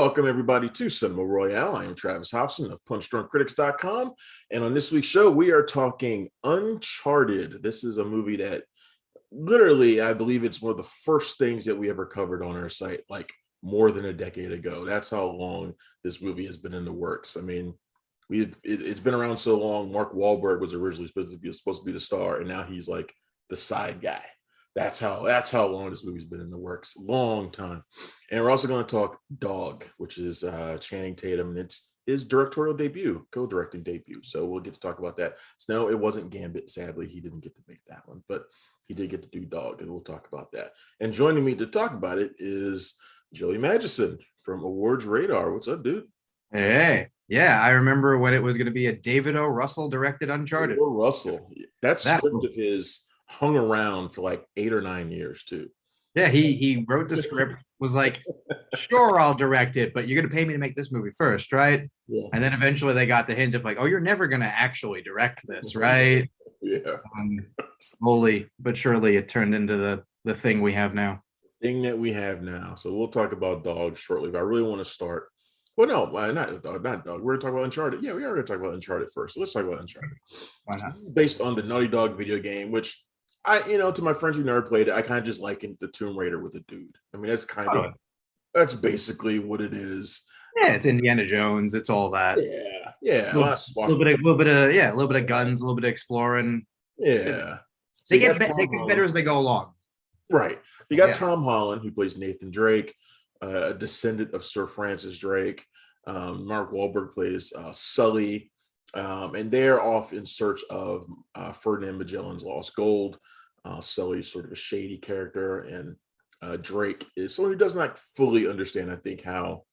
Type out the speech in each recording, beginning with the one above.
Welcome, everybody, to Cinema Royale. I am Travis Hobson of PunchDrunkCritics.com. And on this week's show, we are talking Uncharted. This is a movie that literally, I believe it's one of the first things that we ever covered on our site, like more than a decade ago. That's how long this movie has been in the works. I mean, it's been around so long. Mark Wahlberg was originally supposed to be the star, and now he's like the side guy. That's how long this movie's been in the works. Long time. And we're also going to talk Dog, which is Channing Tatum, and it's his directorial debut, co-directing debut. So we'll get to talk about that. So no, it wasn't Gambit. Sadly, he didn't get to make that one, but he did get to do Dog, and we'll talk about that. And joining me to talk about it is Joey Magidson from Awards Radar. What's up, dude? Hey, yeah, I remember when it was going to be a David O. Russell directed Uncharted. David O. Russell. That script of his hung around for like 8 or 9 years too. Yeah, he wrote the script, was like, sure, I'll direct it, but you're going to pay me to make this movie first, right? Yeah. And then eventually they got the hint of like, oh, you're never going to actually direct this, right? Yeah. Slowly but surely it turned into the thing we have now. Thing that we have now. So we'll talk about Dog shortly, but I really want to start. Well, no, not Dog. We're going to talk about Uncharted. Yeah, we are going to talk about Uncharted first. So let's talk about Uncharted. Why not? Based on the Naughty Dog video game, which to my friends who never played it, I kind of just likened the Tomb Raider with a dude. I mean, that's basically what it is. Yeah, it's Indiana Jones. It's all that. Yeah. A little bit of guns, a little bit of exploring. Yeah. They get better as they go along. Right. You got Tom Holland, who plays Nathan Drake, a descendant of Sir Francis Drake. Mark Wahlberg plays Sully. And they're off in search of Ferdinand Magellan's lost gold. Sully's sort of a shady character, and Drake is someone who does not fully understand, I think, how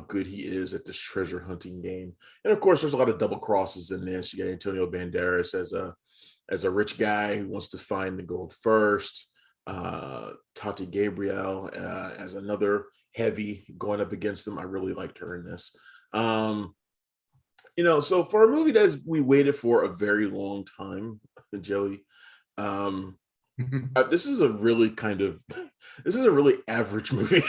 good he is at this treasure hunting game. And of course, there's a lot of double crosses in this. You got Antonio Banderas as a rich guy who wants to find the gold first. Tati Gabrielle as another heavy going up against them. I really liked her in this. So for a movie that we waited for a very long time, Joey, this is a really average movie.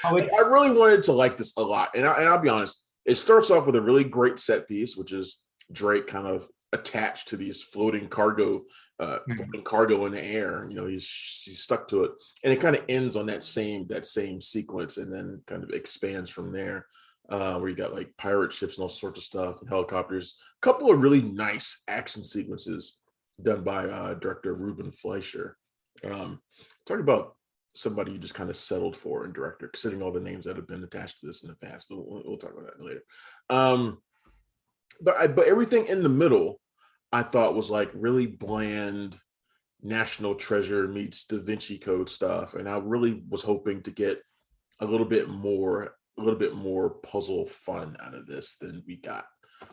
I really wanted to like this a lot, and I'll be honest. It starts off with a really great set piece, which is Drake kind of attached to these floating cargo in the air. He's stuck to it, and it kind of ends on that same sequence, and then kind of expands from there. Where you got like pirate ships and all sorts of stuff and helicopters. A couple of really nice action sequences done by director Ruben Fleischer. Talk about somebody you just kind of settled for in director, considering all the names that have been attached to this in the past. But we'll talk about that later. But everything in the middle, I thought was like really bland National Treasure meets Da Vinci Code stuff, and I really was hoping to get a little bit more puzzle fun out of this than we got.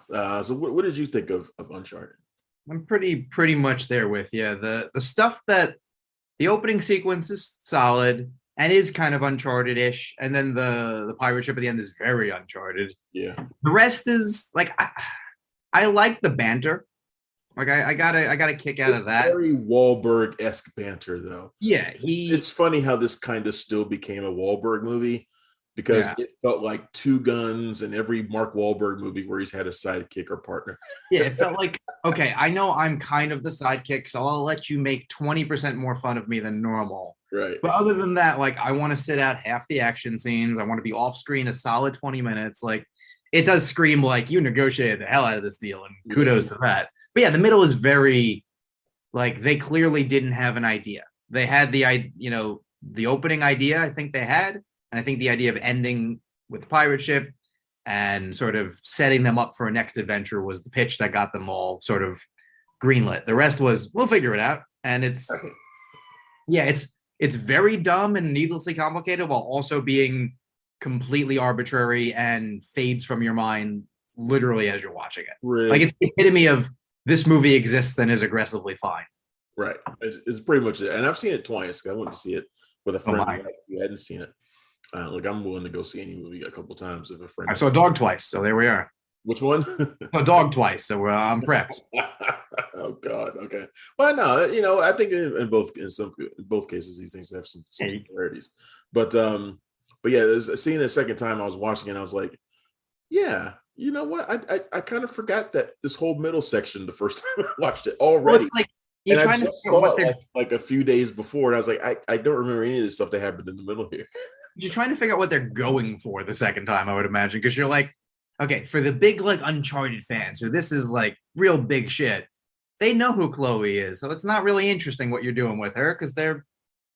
So what did you think of Uncharted? I'm pretty much there with you. The stuff that the opening sequence is solid and is kind of Uncharted-ish, and then the pirate ship at the end is very Uncharted. Yeah. The rest is like I like the banter. Like I got a kick out of that. Very Wahlberg-esque banter, though. Yeah, it's funny how this kind of still became a Wahlberg movie. Because it felt like Two Guns in every Mark Wahlberg movie where he's had a sidekick or partner. Yeah, it felt like, okay, I know I'm kind of the sidekick, so I'll let you make 20% more fun of me than normal. Right. But other than that, like, I want to sit out half the action scenes. I want to be off screen a solid 20 minutes. Like, it does scream like you negotiated the hell out of this deal, and kudos to that. But yeah, the middle is very, like, they clearly didn't have an idea. They had the opening idea, I think they had. And I think the idea of ending with the pirate ship and sort of setting them up for a next adventure was the pitch that got them all sort of greenlit. The rest was, we'll figure it out. And it's very dumb and needlessly complicated while also being completely arbitrary and fades from your mind literally as you're watching it. Really? Like, it's the epitome of this movie exists and is aggressively fine. Right. It's pretty much it. And I've seen it twice. I went to see it with a friend who hadn't seen it. I'm willing to go see any movie a couple times if a friend. I saw Dog twice, so there we are. Which one? I saw Dog twice, so I'm prepped. Oh God. Okay. Well, no, I think in both cases these things have some similarities. But But yeah, seeing it a second time, I was watching it, and I was like, yeah, you know what? I kind of forgot that this whole middle section the first time I watched it Well, already. it's like And you're I trying to just figure out what saw they're it like a few days before, and I was like, I don't remember any of the stuff that happened in the middle here. you're trying to figure out what they're going for the second time, I would imagine, because you're like, okay, for the big like Uncharted fans, or this is like real big shit. They know who Chloe is, so it's not really interesting what you're doing with her because they're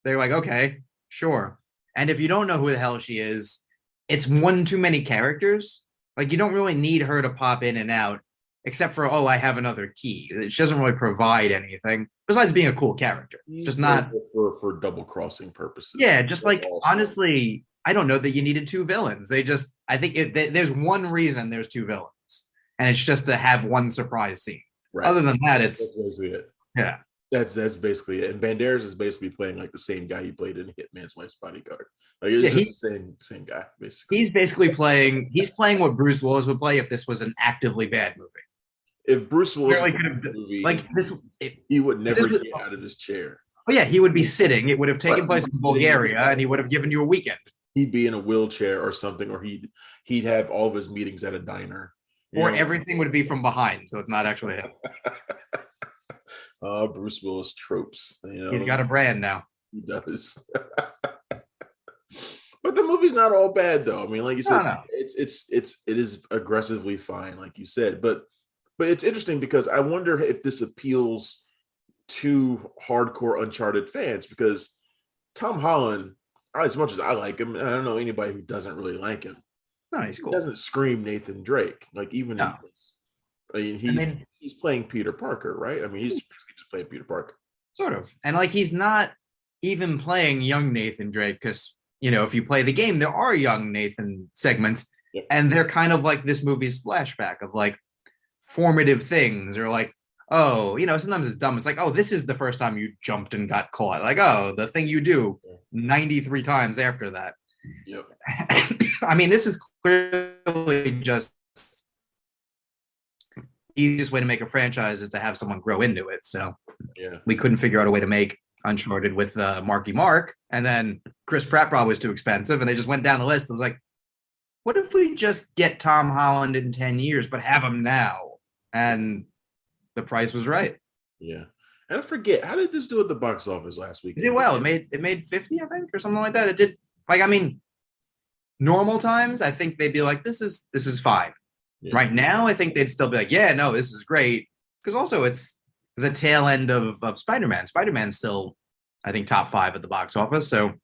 like, okay, sure. And if you don't know who the hell she is, it's one too many characters. Like you don't really need her to pop in and out, except for I have another key. She doesn't really provide anything besides being a cool character. He's Just not for double crossing purposes. yeah. Just like Also. honestly, I don't know that you needed two villains. I think there's one reason there's two villains, and it's just to have one surprise scene. Right. Other than that, That's basically it. Yeah. That's basically it. And Banderas is basically playing like the same guy he played in Hitman's Wife's Bodyguard. Like it's just the same guy, basically. He's basically playing what Bruce Willis would play if this was an actively bad movie. If Bruce Willis Really was in the movie, like this, he would never get out of his chair. Oh yeah, he would be sitting. It would have taken place in Bulgaria, and he would have given you a weekend. He'd be in a wheelchair or something, or he'd have all of his meetings at a diner. Or everything would be from behind, so it's not actually him. Bruce Willis tropes. He's got a brand now. He does. But the movie's not all bad, though. I mean, like you said, No. it is aggressively fine, like you said. But it's interesting because I wonder if this appeals to hardcore Uncharted fans, because Tom Holland, as much as I like him, and I don't know anybody who doesn't really like him. No, he's cool. He doesn't scream Nathan Drake, like even in this. I mean, he's playing Peter Parker, right? I mean, he's basically just playing Peter Parker. Sort of. And like he's not even playing young Nathan Drake, because if you play the game, there are young Nathan segments, and they're kind of like this movie's flashback of like formative things, or like, sometimes it's dumb. It's like, this is the first time you jumped and got caught. Like, the thing you do 93 times after that. Yep. I mean, this is clearly just easiest way to make a franchise is to have someone grow into it. So we couldn't figure out a way to make Uncharted with Marky Mark, and then Chris Pratt probably was too expensive, and they just went down the list. I was like, what if we just get Tom Holland in 10 years, but have him now? And the price was right. Yeah. And I forget, how did this do at the box office last week? It did well. It made 50, I think, or something like that. It did. Like, I mean, normal times, I think they'd be like, this is fine. Yeah. Right now, I think they'd still be like, yeah, no, this is great. Because also it's the tail end of Spider-Man. Spider-Man's still, I think, top 5 at the box office. So,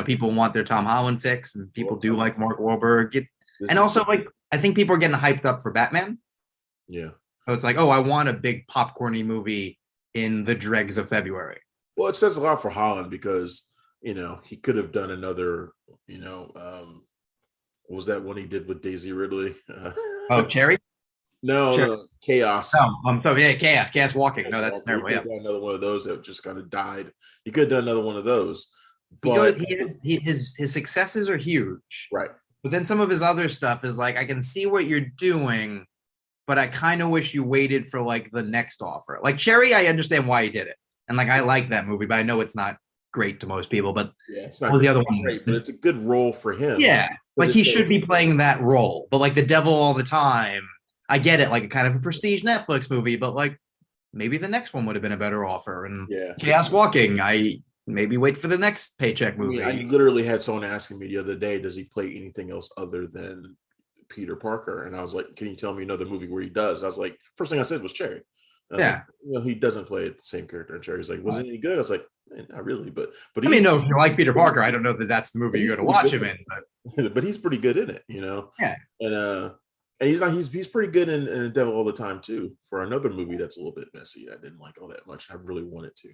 people want their Tom Holland fix, and people do like Mark Wahlberg. And also, like, I think people are getting hyped up for Batman. Yeah. So it's like, I want a big popcorny movie in the dregs of February. Well, it says a lot for Holland because, he could have done another, what was that one he did with Daisy Ridley? Cherry? No, Chaos. Chaos Walking. No, that's terrible. Yeah, another one of those that just kind of died. He could have done another one of those, but his successes are huge, right? But then some of his other stuff is like, I can see what you're doing, but I kind of wish you waited for like the next offer. Like Cherry, I understand why he did it, and like I like that movie, but I know it's not great to most people. But it's not the other one great, but it's a good role for him. Yeah, like he should be playing that role. But like The Devil All the Time, I get it, like a kind of a prestige Netflix movie, but like maybe the next one would have been a better offer. And Chaos Walking, I maybe wait for the next paycheck movie. I literally had someone asking me the other day, does he play anything else other than Peter Parker? And I was like, can you tell me another movie where he does? I was like, first thing I said was Cherry. Like, he doesn't play the same character in Cherry. He's like, was it any good? I was like, not really, but I mean, no, if you like Peter Parker, I don't know that that's the movie you're going to watch him in. But he's pretty good in it, Yeah. And he's pretty good in The Devil All the Time too, for another movie that's a little bit messy. I didn't like all that much. I really wanted to,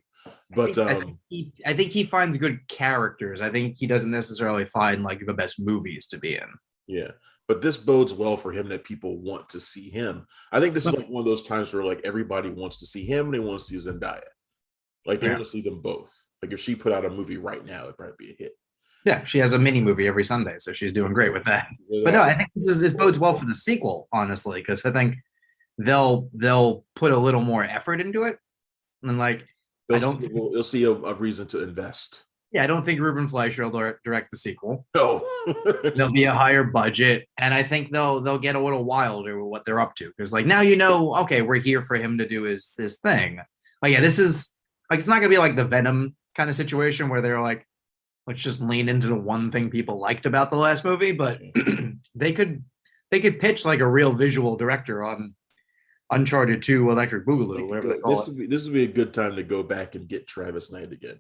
but I think he finds good characters. I think he doesn't necessarily find like the best movies to be in. Yeah, but this bodes well for him that people want to see him. I think this is like one of those times where like everybody wants to see him and they want to see Zendaya. Like they want to see them both. Like if she put out a movie right now, it'd probably be a hit. Yeah, she has a mini movie every Sunday, so she's doing great with that. But no, I think this bodes well for the sequel, honestly, because I think they'll put a little more effort into it, and like you'll see a reason to invest. Yeah, I don't think Ruben Fleischer will direct the sequel. No. There'll be a higher budget, and I think they'll get a little wilder with what they're up to. Because like now okay, we're here for him to do his thing. Like yeah, this is like it's not gonna be like the Venom kind of situation where they're like, let's just lean into the one thing people liked about the last movie, but they could pitch like a real visual director on Uncharted 2, Electric Boogaloo, whatever they call it. This would be a good time to go back and get Travis Knight again.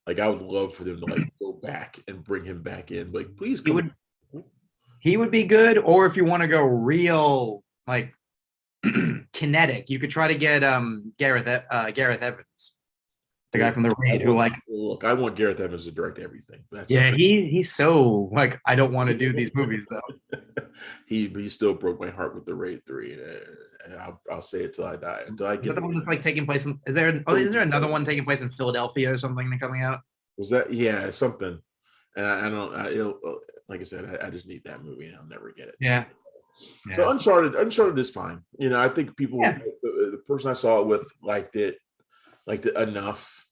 Like I would love for them to like go back and bring him back in. Like please come. He would be good. Or if you want to go real like kinetic, you could try to get Gareth Evans, the guy from The Raid, who like look. I want Gareth Evans to direct everything. He's so like I don't want to do these movies though. he still broke my heart with The Raid 3, and I'll say it till I die. Until I get the one that's like taking place in. Is there another one taking place in Philadelphia or something coming out? Was that something? And I don't. Like I said, I just need that movie, and I'll never get it. Yeah. So Uncharted is fine. I think people. Yeah. The person I saw it with liked it enough.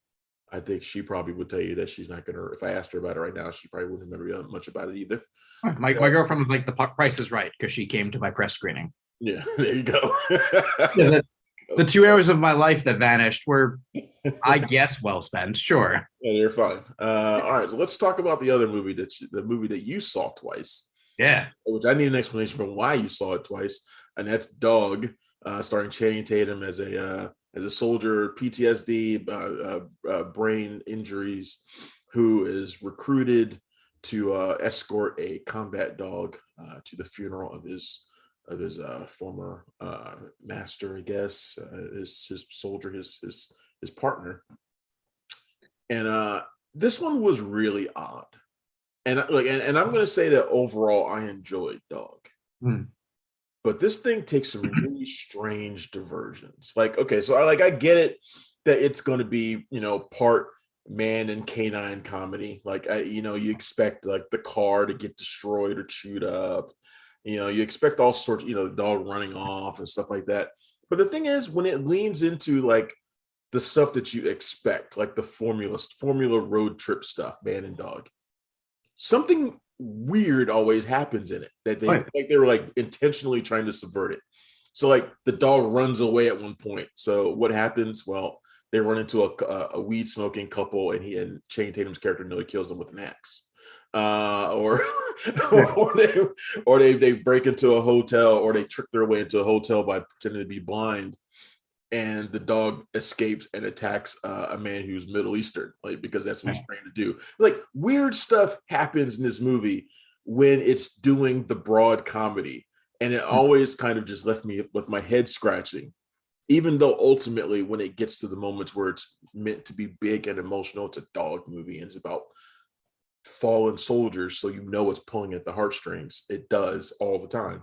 I think she probably would tell you that she's not gonna. If I asked her about it right now, she probably wouldn't remember much about it either. My girlfriend was like, the Price is Right, because she came to my press screening. Yeah, there you go. The 2 hours of my life that vanished were, I guess, well spent. Sure. Yeah, you're fine. All right, so let's talk about the other movie the movie that you saw twice. Yeah. Which I need an explanation for why you saw it twice, and that's Dog, starring Channing Tatum as a soldier, PTSD, brain injuries, who is recruited to escort a combat dog to the funeral of his former master, I guess, his soldier, his partner. And this one was really odd, and I'm going to say that overall I enjoyed Dog. But this thing takes some really strange diversions. Like, okay, so I get it that it's going to be, part man and canine comedy. Like, you expect like the car to get destroyed or chewed up. You expect all sorts, the dog running off and stuff like that. But the thing is, when it leans into like the stuff that you expect, like the formula road trip stuff, man and dog, something weird always happens in it that they were like intentionally trying to subvert it. So like the dog runs away at one point. So what happens? Well, they run into a weed smoking couple, and Channing Tatum's character nearly kills them with an axe. Or they break into a hotel, or they trick their way into a hotel by pretending to be blind, and the dog escapes and attacks a man who's Middle Eastern, like, because that's what he's trying to do. Like, weird stuff happens in this movie when it's doing the broad comedy, and it always kind of just left me with my head scratching, even though ultimately when it gets to the moments where it's meant to be big and emotional, it's a dog movie and it's about fallen soldiers, so it's pulling at the heartstrings. It does all the time.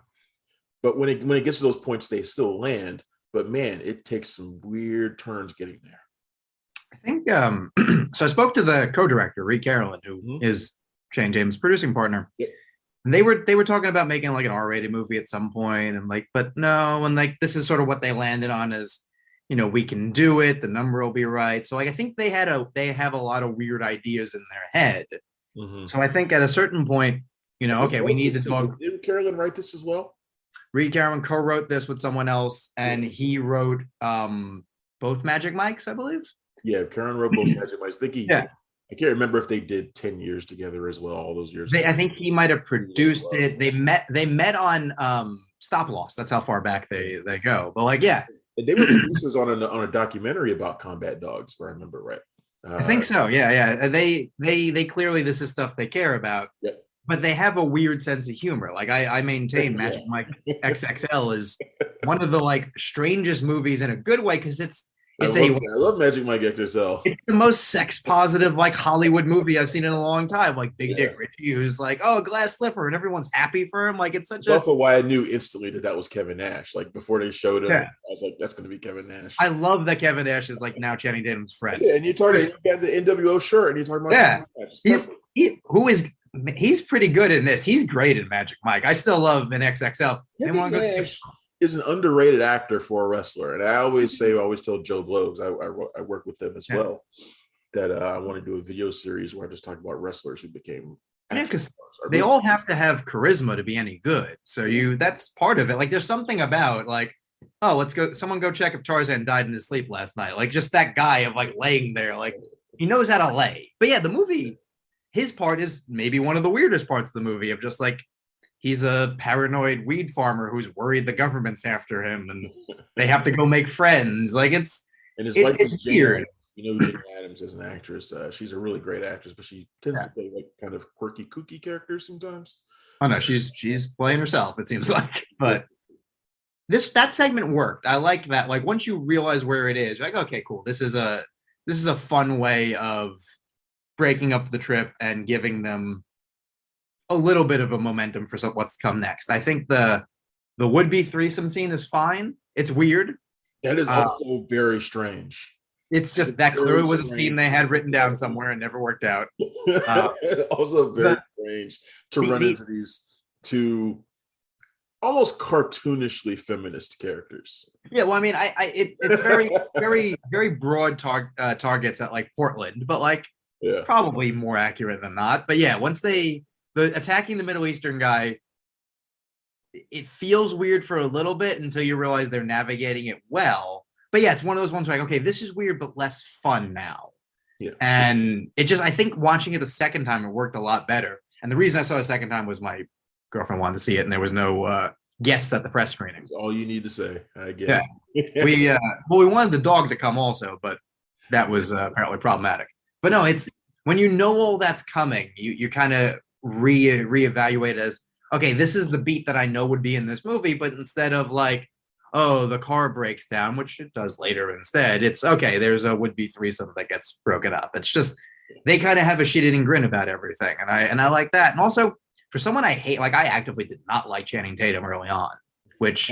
But when it gets to those points, they still land. But man, it takes some weird turns getting there. I think so. I spoke to the co-director, Reed Carolyn, who is Channing Tatum's producing partner. Yeah. And they were talking about making like an R-rated movie at some point, and like, but no, and like this is sort of what they landed on is, we can do it. The number will be right. So like I think they have a lot of weird ideas in their head. So I think at a certain point, okay, we need to talk. Didn't Carolyn write this as well? Reed Carolyn co-wrote this with someone else, and he wrote both Magic Mikes, I believe. Yeah, Carolyn wrote both Magic Mikes. I can't remember if they did 10 years together as well, all those years. I think he might have produced it. They met on Stop Loss. That's how far back they go. But like, yeah. They were producers on a documentary about combat dogs, if I remember right. I think so. Yeah. They clearly, this is stuff they care about. Yep. But they have a weird sense of humor. Like I maintain Magic Mike XXL is one of the like strangest movies in a good way, because I love Magic Mike XXL. It's the most sex positive like Hollywood movie I've seen in a long time. Like Big Dick Richie, who's like, oh, glass slipper, and everyone's happy for him. Like it's also why I knew instantly that was Kevin Nash. Like before they showed him, I was like, that's going to be Kevin Nash. I love that Kevin Nash is like now Channing Tatum's friend. Yeah, and you got the NWO shirt, and you're talking about he's pretty good in this. He's great in Magic Mike. I still love an XXL. Nash is an underrated actor for a wrestler, and I always tell Joe Blow, I work with them as well. that I want to do a video series where I just talk about wrestlers who became Yeah, action because stars. they all have to have charisma to be any good. So that's part of it. Like there's something about like, oh, someone go check if Tarzan died in his sleep last night. Like just that guy of like laying there, like he knows how to lay. But yeah, the movie, his part is maybe one of the weirdest parts of the movie of just like he's a paranoid weed farmer who's worried the government's after him and they have to go make friends. Like and his wife is it's weird. You know, Jane Addams as an actress. She's a really great actress, but she tends to play like kind of quirky, kooky characters sometimes. Oh no, she's playing herself, it seems like. But that segment worked. I like that. Like once you realize where it is, you're like, okay, cool. This is a fun way of breaking up the trip and giving them a little bit of a momentum for what's come next. I think the would-be threesome scene is fine. It's weird. That is also very strange. It's just that clearly was a scene they had written down somewhere and never worked out. Also very strange to run into these two almost cartoonishly feminist characters. Yeah, well, I mean, it's very, very, very broad targets at like Portland, but like probably more accurate than not. But yeah, once the attacking the Middle Eastern guy, it feels weird for a little bit until you realize they're navigating it well. But yeah, it's one of those ones where like, okay, this is weird, but less fun now. Yeah. And it just, I think watching it the second time, it worked a lot better. And the reason I saw it the second time was my girlfriend wanted to see it, and there was no guests at the press screening. That's all you need to say. I get it. We wanted the dog to come also, but that was apparently problematic. But no, it's when you know all that's coming, you kind of reevaluate as, okay, this is the beat that I know would be in this movie, but instead of like, oh, the car breaks down, which it does later instead, it's okay, there's a would-be threesome that gets broken up. It's just they kind of have a shit-eating grin about everything, and I like that. And also, for someone I hate, like I actively did not like Channing Tatum early on, which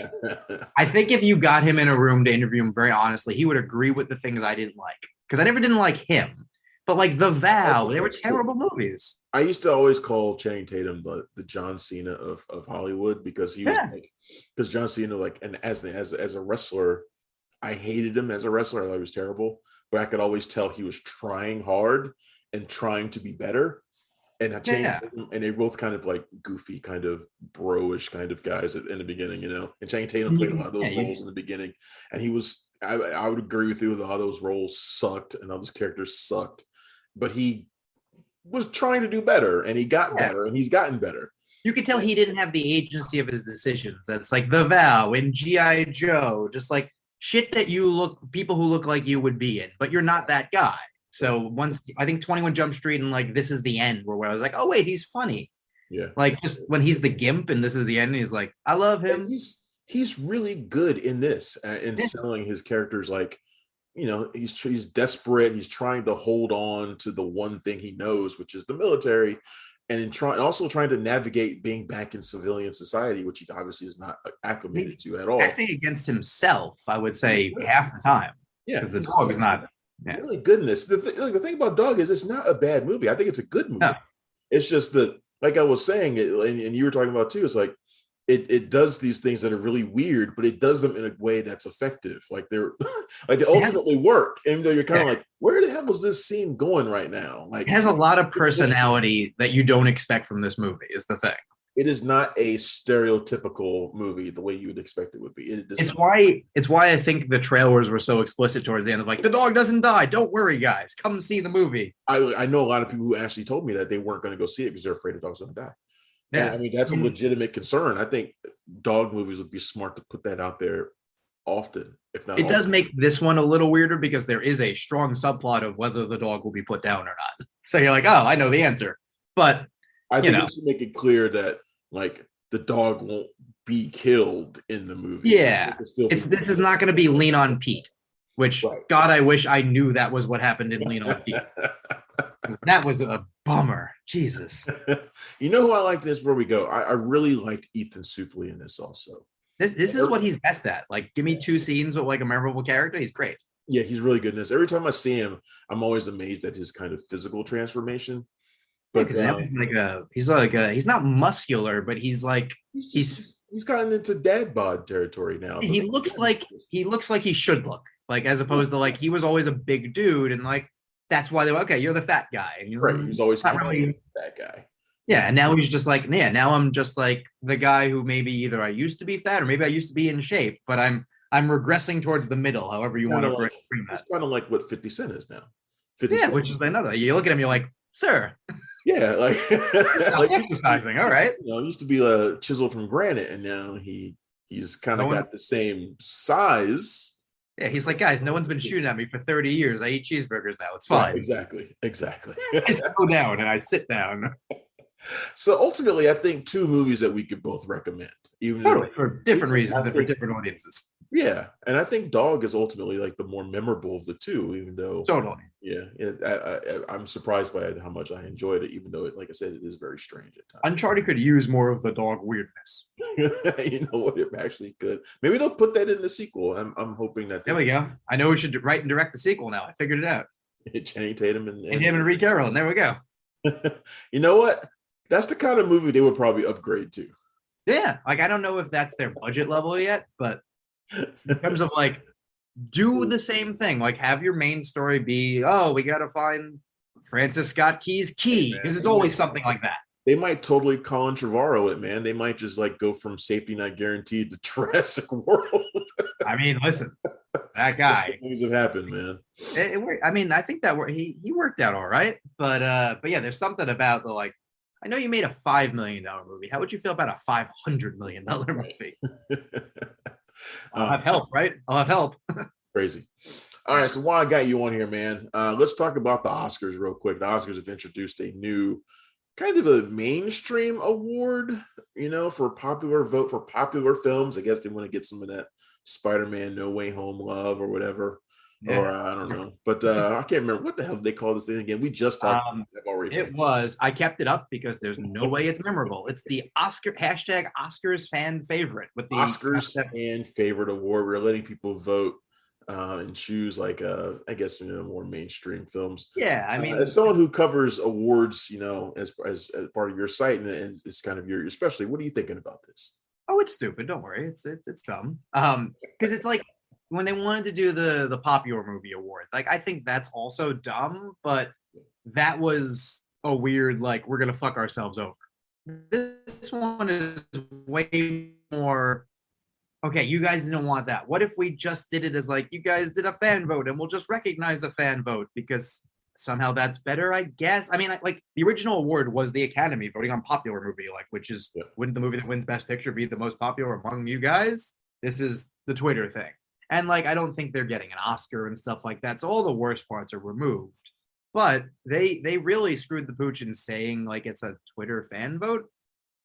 I think if you got him in a room to interview him very honestly, he would agree with the things I didn't like, because I never didn't like him. But like The Vow, they were terrible movies. I used to always call Channing Tatum the John Cena of Hollywood, because he was because John Cena, like, and as a wrestler, I hated him as a wrestler. I thought he was terrible, but I could always tell he was trying hard and trying to be better. And and they both kind of like goofy, kind of bro-ish kind of guys in the beginning, you know. And Channing Tatum played a lot of those roles in the beginning, and he was. I would agree with you that all those roles sucked and all those characters sucked, but he was trying to do better, and he got better, and he's gotten better. You could tell he didn't have the agency of his decisions. That's like The Vow and G.I. Joe, just like shit that people who look like you would be in, but you're not that guy. So once I think 21 Jump Street and like This Is the End were where I was like, oh wait, he's funny. Yeah. Like just when he's the gimp and This Is the End, he's like, I love him. He's really good in this selling his characters. Like, you know, he's desperate. He's trying to hold on to the one thing he knows, which is the military, and also trying to navigate being back in civilian society, which he obviously is not acclimated to at all. Acting against himself, I would say half the time. Yeah, because the dog is not. Yeah. Really goodness. The thing about Dog is it's not a bad movie. I think it's a good movie. No. It's just that, like I was saying, and you were talking about too, it's like it does these things that are really weird, but it does them in a way that's effective. Like they're like they ultimately work. Even though you're kind of like, where the hell is this scene going right now? Like it has a lot of personality that you don't expect from this movie, is the thing. It is not a stereotypical movie the way you would expect it would be. It's why I think the trailers were so explicit towards the end of like, the dog doesn't die. Don't worry, guys. Come see the movie. I know a lot of people who actually told me that they weren't going to go see it because they're afraid the dog's going to die. Yeah. And I mean, that's a legitimate concern. I think dog movies would be smart to put that out there often, if not. It does make this one a little weirder because there is a strong subplot of whether the dog will be put down or not. So you're like, oh, I know the answer. But I think it should make it clear that like the dog won't be killed in the movie. Yeah, this is not going to be Lean on Pete, which God, I wish I knew that was what happened in Lean on Pete. That was a bummer. Jesus. You know who I like this? Where we go? I really liked Ethan Suplee in this also. This is what he's best at. Like, give me two scenes with like a memorable character. He's great. Yeah, he's really good in this. Every time I see him, I'm always amazed at his kind of physical transformation. But he's not muscular, but he's gotten into dad bod territory now. He looks like he should look, like, as opposed to like he was always a big dude, and like that's why they were, okay, you're the fat guy. And he's Right. He was always not cast really as that guy. yeah, and now he's just like, yeah, now I'm just like the guy who maybe either I used to be fat or maybe I used to be in shape, but I'm regressing towards the middle, however you want to Like, bring it's that. kind of like what 50 Cent is now. 50 Yeah, Cent. which is another. You look at him, you're like, sir, Yeah, like, like exercising. All right. Used to be chiseled from granite, and now he's kind of No one, got the same size. yeah, he's like, guys, no one's been shooting at me for 30 years. I eat cheeseburgers now. It's Right, fine. exactly. I slow down and I sit down. So ultimately, I think two movies that we could both recommend, even Totally, for different reasons and for think, different audiences. yeah, and I think Dog is ultimately like the more memorable of the two, even though Totally. yeah, I'm surprised by how much I enjoyed it, even though it, like I said, it is very strange at times. Uncharted could use more of the dog weirdness. You know what? It actually could. Maybe they'll put that in the sequel. I'm hoping that. There we go. I know we should write and direct the sequel now. I figured it out. Channing Tatum and him and Reed Carroll, and there we go. You know what? That's the kind of movie they would probably upgrade to. Yeah, like I don't know if that's their budget level yet, but in terms of like, do the same thing. Like have your main story be, oh, we got to find Francis Scott Key's key, because it's always something like that. They might totally Colin Trevorrow it, man. They might just like go from Safety Not Guaranteed to Jurassic World. I mean, listen, that guy. Things have happened, man. It worked. I mean, I think that he worked out all right, but yeah, there's something about the like. I know you made a $5 million movie. How would you feel about a $500 million movie? I'll have help, right? I'll have help. Crazy. All right, so while I got you on here, man, let's talk about the Oscars real quick. The Oscars have introduced a new kind of a mainstream award, for popular films. I guess they want to get some of that Spider-Man No Way Home love or whatever. Yeah. Or I don't know, but I can't remember what the hell they call this thing again. We just talked about it already. I kept it up because there's no way it's memorable. It's the Oscars fan favorite with the Oscars fan favorite award. We're letting people vote and choose like I guess more mainstream films. Yeah, I mean, as someone who covers awards, as part of your site, and it's kind of your specialty. What are you thinking about this? Oh, it's stupid. Don't worry, it's dumb. Because it's like. When they wanted to do the popular movie award, like I think that's also dumb, but that was a weird like we're gonna fuck ourselves over. This one is way more okay. You guys didn't want that. What if we just did it as like you guys did a fan vote and we'll just recognize a fan vote because somehow that's better, I guess. I mean, like the original award was the Academy voting on popular movie, like which is wouldn't the movie that wins Best Picture be the most popular among you guys? This is the Twitter thing. And like, I don't think they're getting an Oscar and stuff like that. So all the worst parts are removed. But they really screwed the pooch in saying like it's a Twitter fan vote.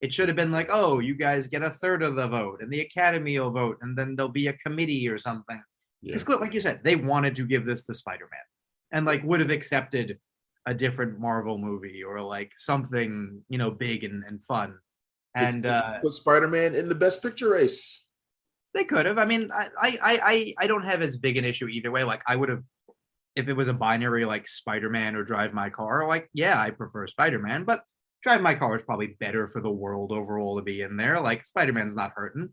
It should have been like, oh, you guys get a third of the vote and the Academy will vote and then there'll be a committee or something. Yeah. It's like you said, they wanted to give this to Spider-Man and like would have accepted a different Marvel movie or like something, big and fun. And put Spider-Man in the Best Picture race. They could have. I mean, I don't have as big an issue either way. Like I would have, if it was a binary like Spider-Man or Drive My Car, like, yeah, I prefer Spider-Man, but Drive My Car is probably better for the world overall to be in there. Like Spider-Man's not hurting.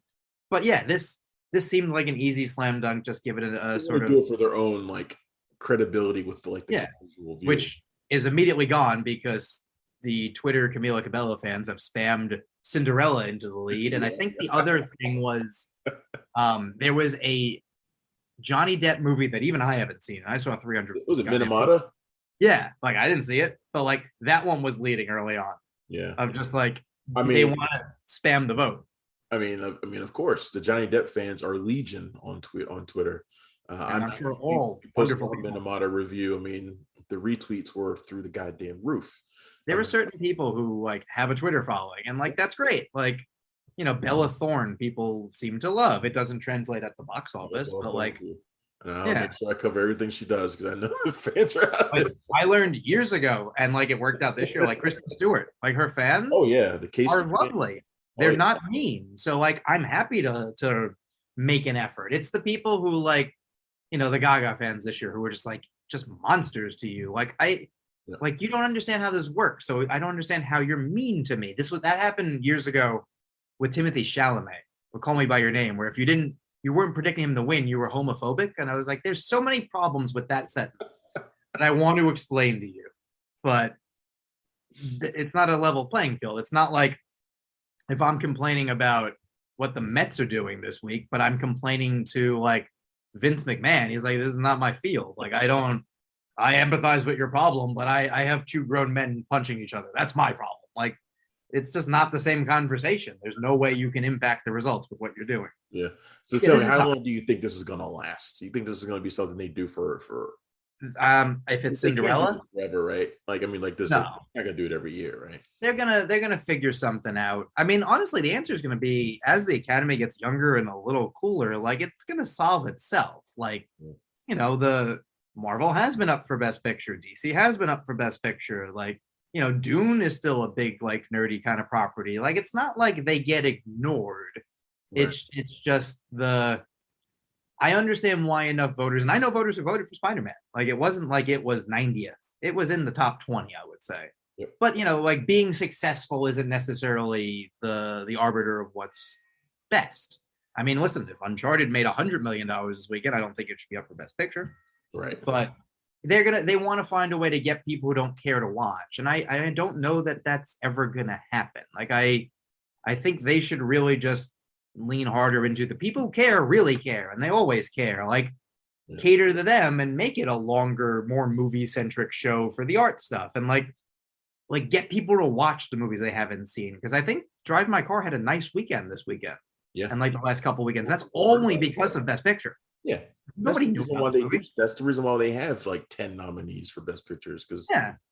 But yeah, this This seemed like an easy slam dunk. Just give it a sort of do it for their own like credibility with the casual view, which is immediately gone because the Twitter Camila Cabello fans have spammed Cinderella into the lead. And I think the other thing was there was a Johnny Depp movie that even I haven't seen. I saw 300. Was it Minamata? Yeah, like I didn't see it, but like that one was leading early on. Yeah, of just like they want to spam the vote. I mean, of course, the Johnny Depp fans are legion on Twitter. I'm sure all wonderful Minamata review. I mean, the retweets were through the goddamn roof. There were certain people who like have a Twitter following, and like that's great. Like, Bella Thorne, people seem to love. It doesn't translate at the box office, but like, I'll make sure I cover everything she does because I know the fans are out there. I learned years ago, and like it worked out this year. Like Kristen Stewart, like her fans. Oh yeah, the case are lovely. They're not mean, so like I'm happy to make an effort. It's the people who like, the Gaga fans this year who were just monsters to you. Like like you don't understand how this works, so I don't understand how you're mean to me. That happened years ago with Timothy Chalamet, or Call Me by Your Name, where if you weren't predicting him to win, you were homophobic, and I was like, there's so many problems with that sentence. that I want to explain to you, but it's not a level playing field. It's not like if I'm complaining about what the Mets are doing this week, but I'm complaining to like Vince McMahon. He's like, this is not my field. Like, I empathize with your problem, but I have two grown men punching each other. That's my problem. Like, it's just not the same conversation. There's no way you can impact the results with what you're doing. Yeah. So tell me, how long do you think this is going to last? Do you think this is going to be something they do for if it's Cinderella, forever, right? Like, I mean, like this, no. They're not gonna do it every year, right? They're gonna figure something out. I mean, honestly, the answer is gonna be as the Academy gets younger and a little cooler. Like, it's gonna solve itself. Like, the Marvel has been up for Best Picture, DC has been up for Best Picture. Like, Dune is still a big, like, nerdy kind of property. Like, it's not like they get ignored. Right. It's just I understand why enough voters, and I know voters who voted for Spider-Man. Like, it wasn't like it was 90th. It was in the top 20, I would say. Yep. But, like, being successful isn't necessarily the arbiter of what's best. I mean, listen, if Uncharted made $100 million this weekend, I don't think it should be up for Best Picture. Right. But they want to find a way to get people who don't care to watch. And I don't know that that's ever going to happen. Like, I think they should really just lean harder into the people who care, really care, and they always care. Like, cater to them and make it a longer, more movie-centric show for the art stuff, and like get people to watch the movies they haven't seen. Because I think Drive My Car had a nice weekend this weekend. Yeah. And like the last couple weekends. That's only because of Best Picture. Yeah. Nobody knew about the movie. That's the reason why they have like 10 nominees for Best Pictures, because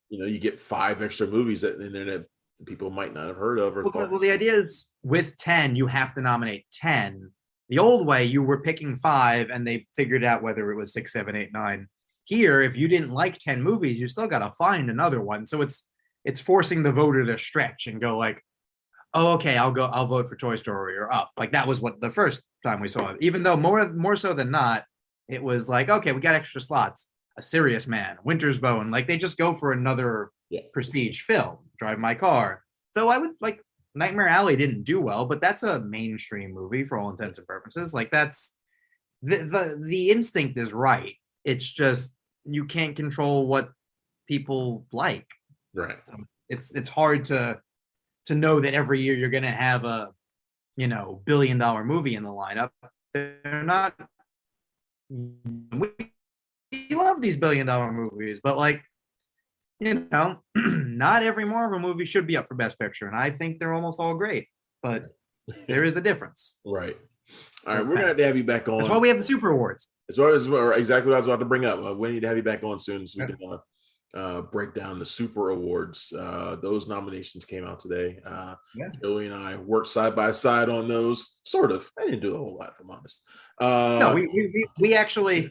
you get 5 extra movies that people might not have heard of. Well, the idea is with 10, you have to nominate 10. The old way, you were picking 5, and they figured out whether it was 6, 7, 8, 9. Here, if you didn't like 10 movies, you still got to find another one. So it's forcing the voter to stretch and go like, oh, okay, I'll vote for Toy Story or Up. Like, that was what the first time we saw it. Even though more so than not, it was like, okay, we got extra slots. A Serious Man, Winter's Bone. Like, they just go for another prestige film. Drive My Car. So I would like Nightmare Alley didn't do well, but that's a mainstream movie for all intents and purposes. Like, that's the instinct is right. It's just you can't control what people like. Right. So it's hard to know that every year you're going to have a $1 billion movie in the lineup. They're not. We love these $1 billion movies, but like, not every Marvel movie should be up for Best Picture, and I think they're almost all great, but there is a difference. Right. All right, we're gonna have to have you back on. That's why we have the Super Awards. That's exactly what I was about to bring up. We need to have you back on soon so we can break down the Super Awards. Those nominations came out today. Joey and I worked side by side on those. Sort of. I didn't do a whole lot, if I'm honest. No, we actually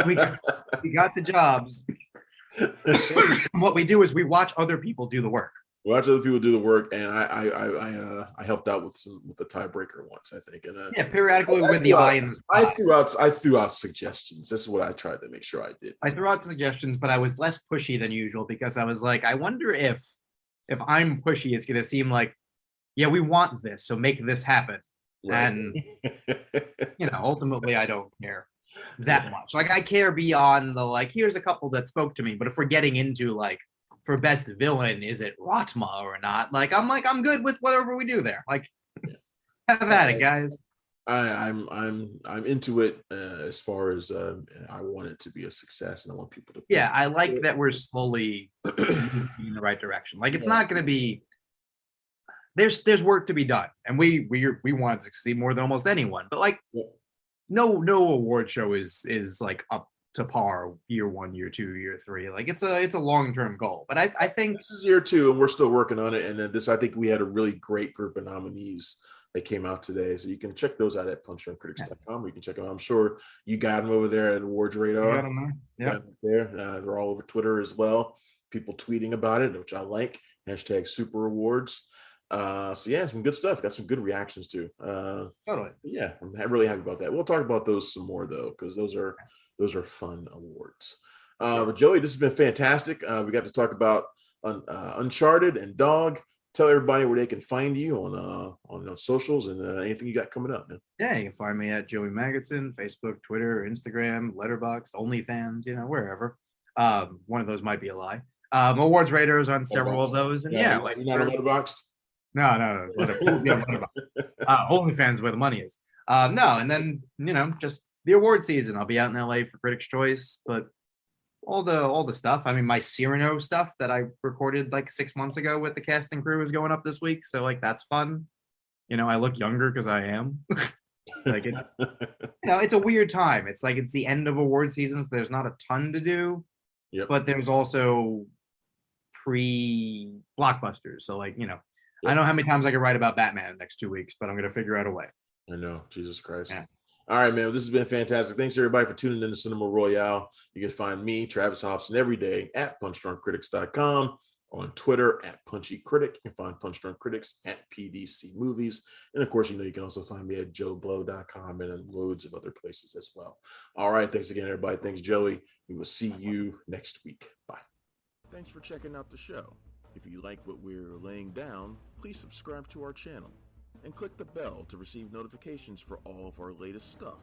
we got the jobs. What we do is we watch other people do the work. Watch other people do the work, and I helped out with the tiebreaker once, I think. And periodically with the eye in the spot. I threw out suggestions. This is what I tried to make sure I did. I threw out suggestions, but I was less pushy than usual because I was like, I wonder if I'm pushy, it's going to seem like, yeah, we want this, so make this happen. Right. And ultimately, I don't care that much. Like, I care beyond the like, here's a couple that spoke to me. But if we're getting into like, for best villain, is it Rotma or not? Like, I'm good with whatever we do there. Like, have at it, guys. I'm into it as far as I want it to be a success, and I want people to. Yeah, I like that we're slowly moving in the right direction. Like, it's not going to be. There's work to be done, and we want to succeed more than almost anyone. But like, no award show is like up to par year 1, year 2, year 3. Like, it's a long-term goal. But I think this is year 2, and we're still working on it. And then I think we had a really great group of nominees that came out today. So you can check those out at punchdrunkcritics.com, or you can check them out. I'm sure you got them over there at Awards Radar. Got them there. Yeah. They're all over Twitter as well. People tweeting about it, which I like. # Super Awards. So yeah, some good stuff. Got some good reactions too. Totally. Yeah, I'm really happy about that. We'll talk about those some more though, because those are fun awards. But Joey, this has been fantastic. We got to talk about Uncharted and Dog. Tell everybody where they can find you on socials and anything you got coming up, man. Yeah, you can find me at Joey Magidson, Facebook, Twitter, Instagram, Letterboxd, OnlyFans, wherever. One of those might be a lie. Awards Radar is on several of those, and Yeah, like you're not a Letterboxd. no, OnlyFans where the money is. No, and then just the award season. I'll be out in LA for Critics' Choice, but all the stuff. I mean, my Cyrano stuff that I recorded like 6 months ago with the cast and crew is going up this week, so like that's fun. I look younger because I am. Like it's a weird time. It's like it's the end of award season, so there's not a ton to do. Yep. But there's also pre-blockbusters. So like, I don't know how many times I could write about Batman in the next 2 weeks, but I'm gonna figure out a way. I know, Jesus Christ. Yeah. All right, man. This has been fantastic. Thanks everybody for tuning in to Cinema Royale. You can find me, Travis Hobson, every day at punchdrunkcritics.com, on Twitter at Punchy Critic. You can find Punch Drunk Critics at PDC Movies. And of course, you can also find me at joeblow.com and in loads of other places as well. All right. Thanks again, everybody. Thanks, Joey. We will see you next week. Bye. Thanks for checking out the show. If you like what we're laying down, please subscribe to our channel and click the bell to receive notifications for all of our latest stuff.